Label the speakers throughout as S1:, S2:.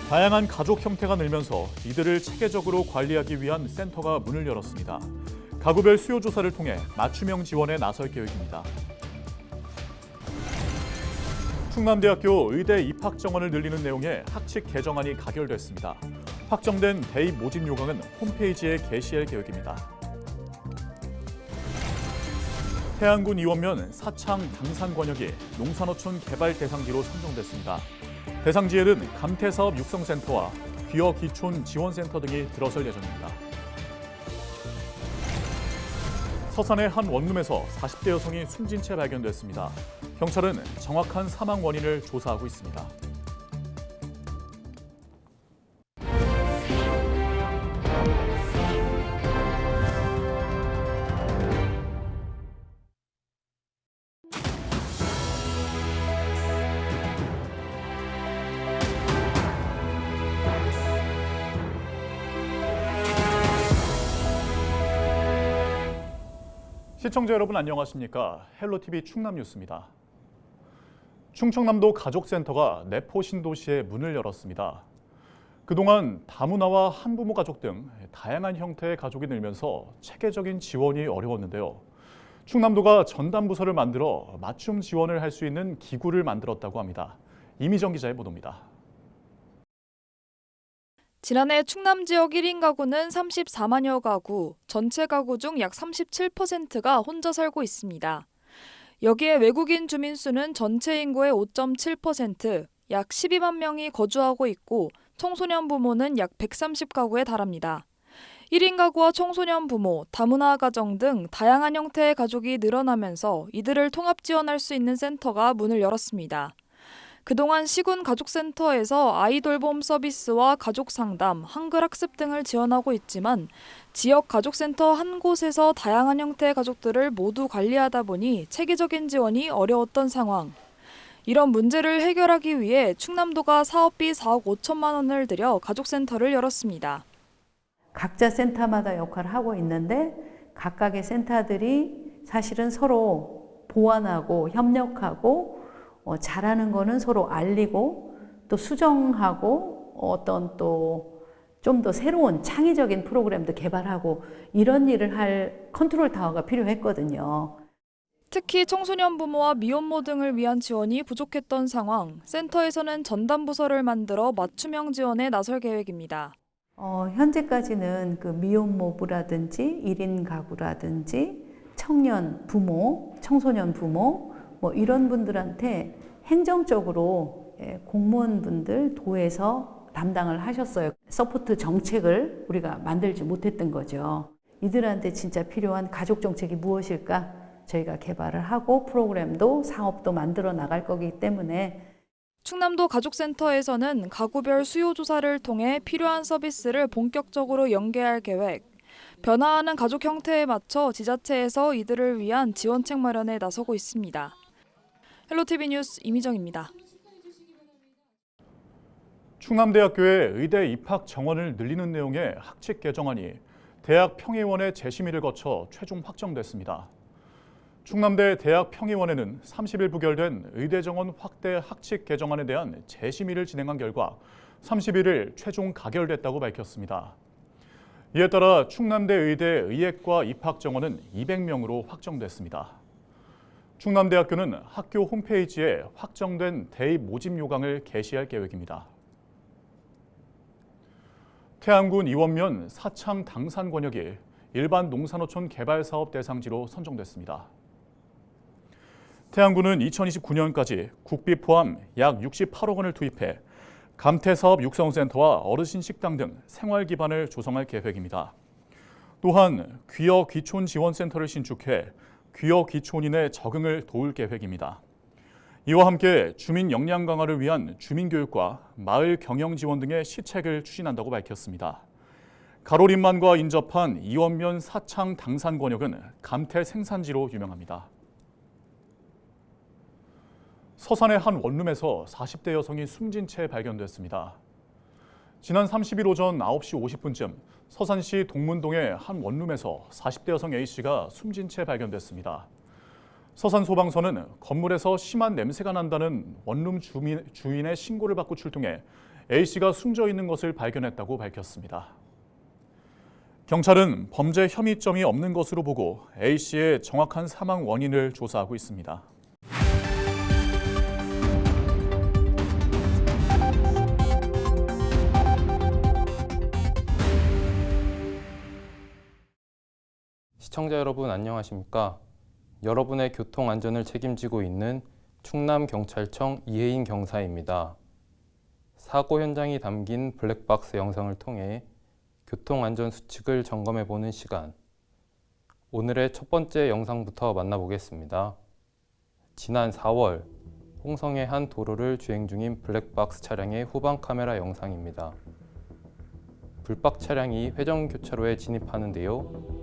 S1: 다양한 가족 형태가 늘면서 이들을 체계적으로 관리하기 위한 센터가 문을 열었습니다. 가구별 수요 조사를 통해 맞춤형 지원에 나설 계획입니다. 충남대학교 의대 입학 정원을 늘리는 내용의 학칙 개정안이 가결됐습니다. 확정된 대입 모집 요강은 홈페이지에 게시할 계획입니다. 태안군 이원면 사창 당산 권역이 농산어촌 개발 대상지로 선정됐습니다. 대상지에는 감태사업 육성센터와 귀어귀촌 지원센터 등이 들어설 예정입니다. 서산의 한 원룸에서 40대 여성이 숨진 채 발견됐습니다. 경찰은 정확한 사망 원인을 조사하고 있습니다. 시청자 여러분 안녕하십니까? 헬로티비 충남뉴스입니다. 충청남도 가족센터가 내포 신도시에 문을 열었습니다. 그동안 다문화와 한부모 가족 등 다양한 형태의 가족이 늘면서 체계적인 지원이 어려웠는데요. 충남도가 전담부서를 만들어 맞춤 지원을 할 수 있는 기구를 만들었다고 합니다. 이미정 기자의 보도입니다.
S2: 지난해 충남 지역 1인 가구는 34만여 가구, 전체 가구 중 약 37%가 혼자 살고 있습니다. 여기에 외국인 주민 수는 전체 인구의 5.7%, 약 12만 명이 거주하고 있고 청소년 부모는 약 130가구에 달합니다. 1인 가구와 청소년 부모, 다문화 가정 등 다양한 형태의 가족이 늘어나면서 이들을 통합 지원할 수 있는 센터가 문을 열었습니다. 그동안 시군 가족센터에서 아이 돌봄 서비스와 가족 상담, 한글 학습 등을 지원하고 있지만 지역 가족센터 한 곳에서 다양한 형태의 가족들을 모두 관리하다 보니 체계적인 지원이 어려웠던 상황. 이런 문제를 해결하기 위해 충남도가 사업비 4억 5천만 원을 들여 가족센터를 열었습니다.
S3: 각자 센터마다 역할을 하고 있는데 각각의 센터들이 사실은 서로 보완하고 협력하고 잘하는 거는 서로 알리고 또 수정하고 어떤 또 좀 더 새로운 창의적인 프로그램도 개발하고 이런 일을 할 컨트롤 타워가 필요했거든요.
S2: 특히 청소년 부모와 미혼모 등을 위한 지원이 부족했던 상황, 센터에서는 전담부서를 만들어 맞춤형 지원에 나설 계획입니다.
S3: 현재까지는 그 미혼모부라든지 1인 가구라든지 청년 부모, 청소년 부모 뭐 이런 분들한테 행정적으로 공무원분들 도에서 담당을 하셨어요. 서포트 정책을 우리가 만들지 못했던 거죠. 이들한테 진짜 필요한 가족 정책이 무엇일까 저희가 개발을 하고 프로그램도 사업도 만들어 나갈 거기 때문에
S2: 충남도 가족센터에서는 가구별 수요 조사를 통해 필요한 서비스를 본격적으로 연계할 계획, 변화하는 가족 형태에 맞춰 지자체에서 이들을 위한 지원책 마련에 나서고 있습니다. 헬로티비 뉴스 이미정입니다.
S1: 충남대학교의 의대 입학 정원을 늘리는 내용의 학칙 개정안이 대학 평의원의 재심의를 거쳐 최종 확정됐습니다. 충남대 대학 평의원회는 30일 부결된 의대 정원 확대 학칙 개정안에 대한 재심의를 진행한 결과 31일 최종 가결됐다고 밝혔습니다. 이에 따라 충남대 의대 의예과 입학 정원은 200명으로 확정됐습니다. 충남대학교는 학교 홈페이지에 확정된 대입 모집 요강을 게시할 계획입니다. 태안군 이원면 사창 당산 권역이 일반 농산어촌 개발 사업 대상지로 선정됐습니다. 태안군은 2029년까지 국비 포함 약 68억 원을 투입해 감태사업 육성센터와 어르신 식당 등 생활 기반을 조성할 계획입니다. 또한 귀어귀촌 지원센터를 신축해 귀어귀촌인의 적응을 도울 계획입니다. 이와 함께 주민 역량 강화를 위한 주민교육과 마을 경영 지원 등의 시책을 추진한다고 밝혔습니다. 가로림만과 인접한 이원면 사창 당산 권역은 감태 생산지로 유명합니다. 서산의 한 원룸에서 40대 여성이 숨진 채 발견됐습니다. 지난 30일 오전 9시 50분쯤 서산시 동문동의 한 원룸에서 40대 여성 A씨가 숨진 채 발견됐습니다. 서산소방서는 건물에서 심한 냄새가 난다는 원룸 주인의 신고를 받고 출동해 A씨가 숨져 있는 것을 발견했다고 밝혔습니다. 경찰은 범죄 혐의점이 없는 것으로 보고 A씨의 정확한 사망 원인을 조사하고 있습니다.
S4: 시청자 여러분 안녕하십니까? 여러분의 교통 안전을 책임지고 있는 충남경찰청 이혜인 경사입니다. 사고 현장이 담긴 블랙박스 영상을 통해 교통안전 수칙을 점검해보는 시간. 오늘의 첫 번째 영상부터 만나보겠습니다. 지난 4월 홍성의 한 도로를 주행 중인 블랙박스 차량의 후방 카메라 영상입니다. 불박 차량이 회전교차로에 진입하는데요.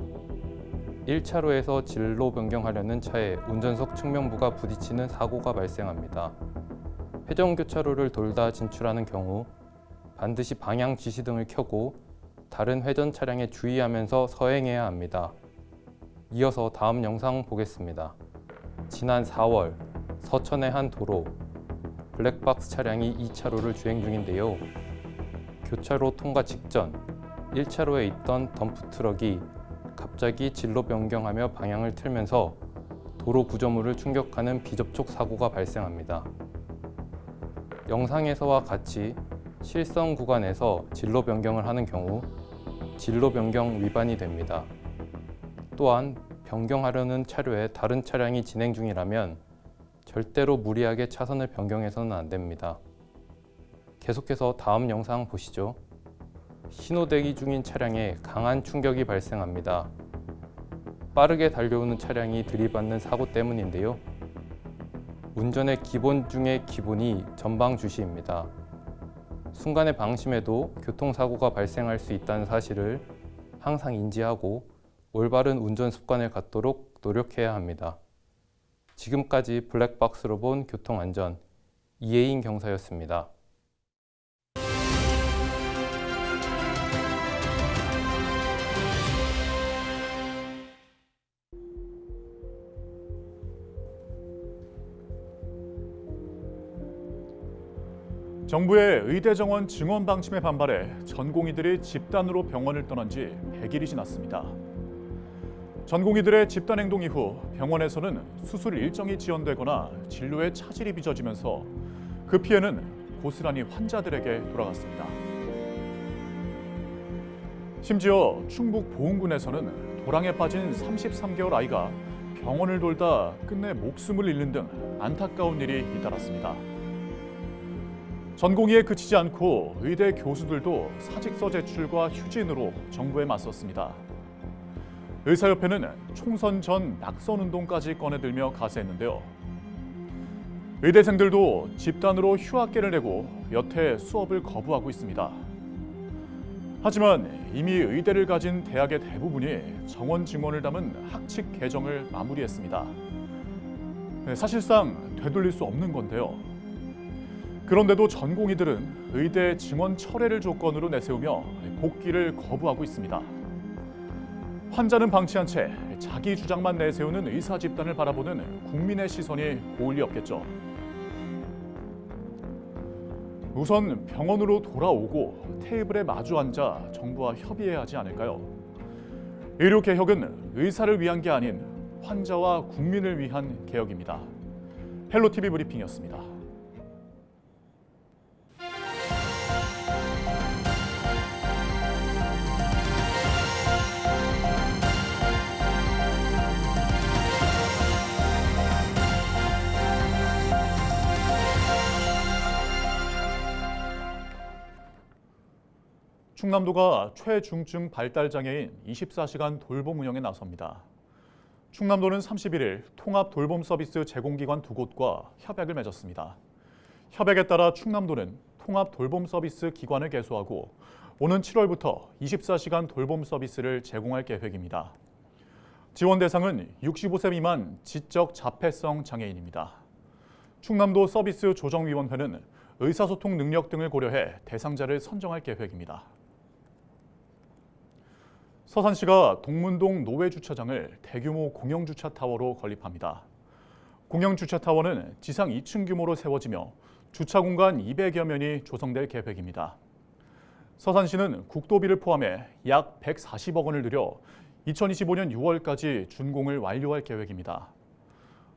S4: 1차로에서 진로 변경하려는 차에 운전석 측면부가 부딪히는 사고가 발생합니다. 회전교차로를 돌다 진출하는 경우 반드시 방향 지시등을 켜고 다른 회전 차량에 주의하면서 서행해야 합니다. 이어서 다음 영상 보겠습니다. 지난 4월 서천의 한 도로, 블랙박스 차량이 2차로를 주행 중인데요. 교차로 통과 직전 1차로에 있던 덤프트럭이 갑자기 진로 변경하며 방향을 틀면서 도로 구조물을 충격하는 비접촉 사고가 발생합니다. 영상에서와 같이 실선 구간에서 진로 변경을 하는 경우 진로 변경 위반이 됩니다. 또한 변경하려는 차로에 다른 차량이 진행 중이라면 절대로 무리하게 차선을 변경해서는 안 됩니다. 계속해서 다음 영상 보시죠. 신호 대기 중인 차량에 강한 충격이 발생합니다. 빠르게 달려오는 차량이 들이받는 사고 때문인데요. 운전의 기본 중의 기본이 전방 주시입니다. 순간의 방심에도 교통사고가 발생할 수 있다는 사실을 항상 인지하고 올바른 운전 습관을 갖도록 노력해야 합니다. 지금까지 블랙박스로 본 교통안전 이혜인 경사였습니다.
S1: 정부의 의대 정원 증원 방침에 반발해 전공의들이 집단으로 병원을 떠난 지 100일이 지났습니다. 전공의들의 집단 행동 이후 병원에서는 수술 일정이 지연되거나 진료에 차질이 빚어지면서 그 피해는 고스란히 환자들에게 돌아갔습니다. 심지어 충북 보은군에서는 도랑에 빠진 33개월 아이가 병원을 돌다 끝내 목숨을 잃는 등 안타까운 일이 잇따랐습니다. 전공의에 그치지 않고 의대 교수들도 사직서 제출과 휴진으로 정부에 맞섰습니다. 의사협회는 총선 전 낙선운동까지 꺼내들며 가세했는데요. 의대생들도 집단으로 휴학계를 내고 여태 수업을 거부하고 있습니다. 하지만 이미 의대를 가진 대학의 대부분이 정원 증원을 담은 학칙 개정을 마무리했습니다. 사실상 되돌릴 수 없는 건데요. 그런데도 전공의들은 의대 증원 철회를 조건으로 내세우며 복귀를 거부하고 있습니다. 환자는 방치한 채 자기 주장만 내세우는 의사 집단을 바라보는 국민의 시선이 고을 리 없겠죠. 우선 병원으로 돌아오고 테이블에 마주 앉아 정부와 협의해야 하지 않을까요? 의료개혁은 의사를 위한 게 아닌 환자와 국민을 위한 개혁입니다. 헬로티비 브리핑이었습니다. 충남도가 최중증 발달장애인 24시간 돌봄 운영에 나섭니다. 충남도는 31일 통합 돌봄 서비스 제공기관 2곳과 협약을 맺었습니다. 협약에 따라 충남도는 통합 돌봄 서비스 기관을 개소하고 오는 7월부터 24시간 돌봄 서비스를 제공할 계획입니다. 지원 대상은 65세 미만 지적 자폐성 장애인입니다. 충남도 서비스 조정위원회는 의사소통 능력 등을 고려해 대상자를 선정할 계획입니다. 서산시가 동문동 노외주차장을 대규모 공영주차 타워로 건립합니다. 공영주차타워는 지상 2층 규모로 세워지며 주차 공간 200여 면이 조성될 계획입니다. 서산시는 국도비를 포함해 약 140억 원을 들여 2025년 6월까지 준공을 완료할 계획입니다.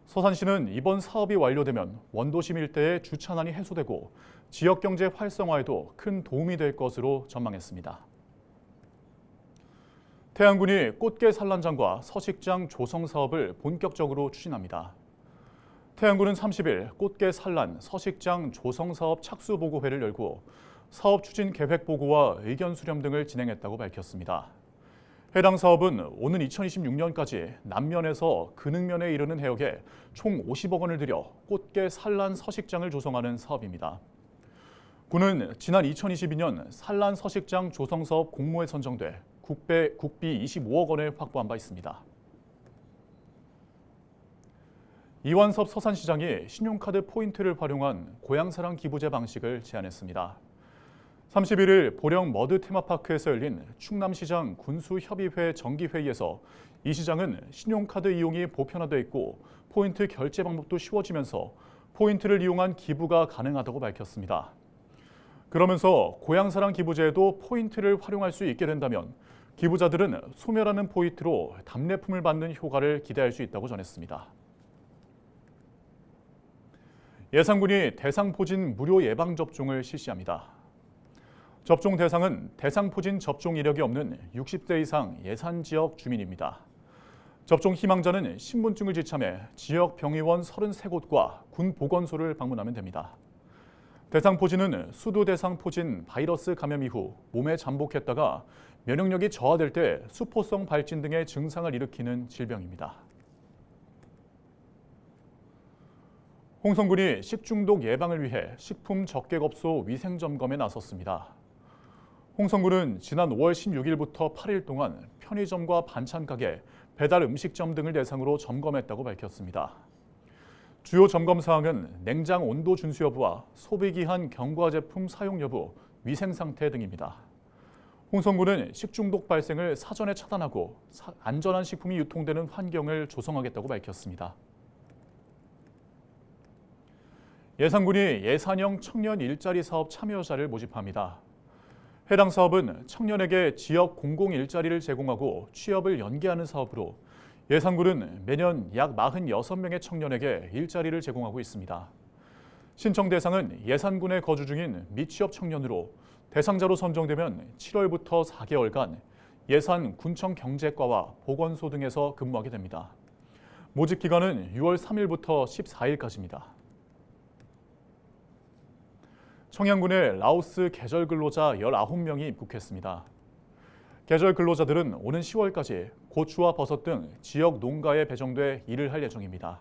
S1: 서산시는 이번 사업이 완료되면 원도심 일대의 주차난이 해소되고 지역경제 활성화에도 큰 도움이 될 것으로 전망했습니다. 태안군이 꽃게 산란장과 서식장 조성 사업을 본격적으로 추진합니다. 태안군은 30일 꽃게 산란, 서식장 조성 사업 착수 보고회를 열고 사업 추진 계획 보고와 의견 수렴 등을 진행했다고 밝혔습니다. 해당 사업은 오는 2026년까지 남면에서 근흥면에 이르는 해역에 총 50억 원을 들여 꽃게 산란 서식장을 조성하는 사업입니다. 군은 지난 2022년 산란 서식장 조성 사업 공모에 선정돼 국비 25억 원을 확보한 바 있습니다. 이완섭 서산시장이 신용카드 포인트를 활용한 고향사랑 기부제 방식을 제안했습니다. 31일 보령 머드 테마파크에서 열린 충남시장 군수협의회 정기회의에서 이 시장은 신용카드 이용이 보편화돼 있고 포인트 결제 방법도 쉬워지면서 포인트를 이용한 기부가 가능하다고 밝혔습니다. 그러면서 고향사랑 기부제에도 포인트를 활용할 수 있게 된다면 기부자들은 소멸하는 포인트로 답례품을 받는 효과를 기대할 수 있다고 전했습니다. 예산군이 대상포진 무료 예방접종을 실시합니다. 접종 대상은 대상포진 접종 이력이 없는 60세 이상 예산지역 주민입니다. 접종 희망자는 신분증을 지참해 지역 병의원 33곳과 군 보건소를 방문하면 됩니다. 대상포진은 수두 대상포진 바이러스 감염 이후 몸에 잠복했다가 면역력이 저하될 때 수포성 발진 등의 증상을 일으키는 질병입니다. 홍성군이 식중독 예방을 위해 식품 적객업소 위생점검에 나섰습니다. 홍성군은 지난 5월 16일부터 8일 동안 편의점과 반찬가게, 배달 음식점 등을 대상으로 점검했다고 밝혔습니다. 주요 점검 사항은 냉장 온도 준수 여부와 소비기한 경과 제품 사용 여부, 위생 상태 등입니다. 홍성군은 식중독 발생을 사전에 차단하고 안전한 식품이 유통되는 환경을 조성하겠다고 밝혔습니다. 예산군이 예산형 청년 일자리 사업 참여자를 모집합니다. 해당 사업은 청년에게 지역 공공 일자리를 제공하고 취업을 연계하는 사업으로 예산군은 매년 약 46명의 청년에게 일자리를 제공하고 있습니다. 신청 대상은 예산군에 거주 중인 미취업 청년으로 대상자로 선정되면 7월부터 4개월간 예산 군청 경제과와 보건소 등에서 근무하게 됩니다. 모집 기간은 6월 3일부터 14일까지입니다. 청양군에 라오스 계절 근로자 19명이 입국했습니다. 계절 근로자들은 오는 10월까지 고추와 버섯 등 지역 농가에 배정돼 일을 할 예정입니다.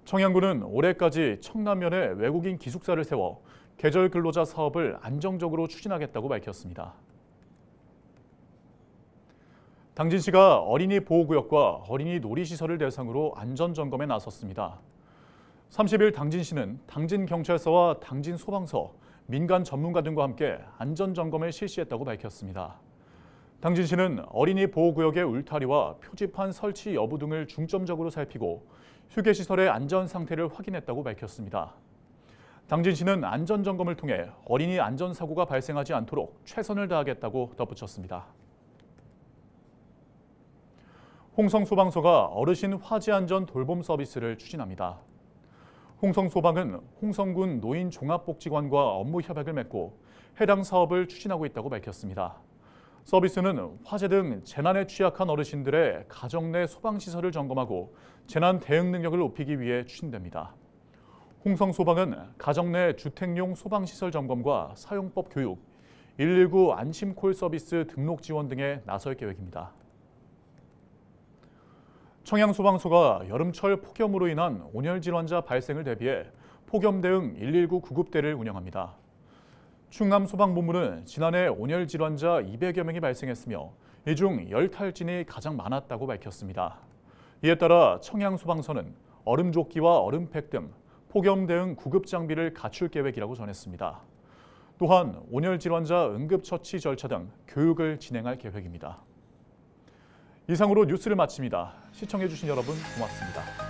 S1: 청양군은 올해까지 청남면에 외국인 기숙사를 세워 계절 근로자 사업을 안정적으로 추진하겠다고 밝혔습니다. 당진시가 어린이 보호구역과 어린이 놀이시설을 대상으로 안전점검에 나섰습니다. 30일 당진시는 당진경찰서와 당진소방서, 민간 전문가 등과 함께 안전점검을 실시했다고 밝혔습니다. 당진시는 어린이 보호구역의 울타리와 표지판 설치 여부 등을 중점적으로 살피고 휴게시설의 안전 상태를 확인했다고 밝혔습니다. 당진시는 안전점검을 통해 어린이 안전사고가 발생하지 않도록 최선을 다하겠다고 덧붙였습니다. 홍성소방서가 어르신 화재안전 돌봄 서비스를 추진합니다. 홍성소방은 홍성군 노인종합복지관과 업무 협약을 맺고 해당 사업을 추진하고 있다고 밝혔습니다. 서비스는 화재 등 재난에 취약한 어르신들의 가정 내 소방시설을 점검하고 재난 대응 능력을 높이기 위해 추진됩니다. 홍성소방은 가정 내 주택용 소방시설 점검과 사용법 교육, 119 안심콜 서비스 등록 지원 등에 나설 계획입니다. 청양소방서가 여름철 폭염으로 인한 온열 질환자 발생을 대비해 폭염 대응 119 구급대를 운영합니다. 충남소방본부는 지난해 온열 질환자 200여 명이 발생했으며 이 중 열탈진이 가장 많았다고 밝혔습니다. 이에 따라 청양소방서는 얼음조끼와 얼음팩 등 폭염 대응 구급 장비를 갖출 계획이라고 전했습니다. 또한 온열 질환자 응급처치 절차 등 교육을 진행할 계획입니다. 이상으로 뉴스를 마칩니다. 시청해주신 여러분 고맙습니다.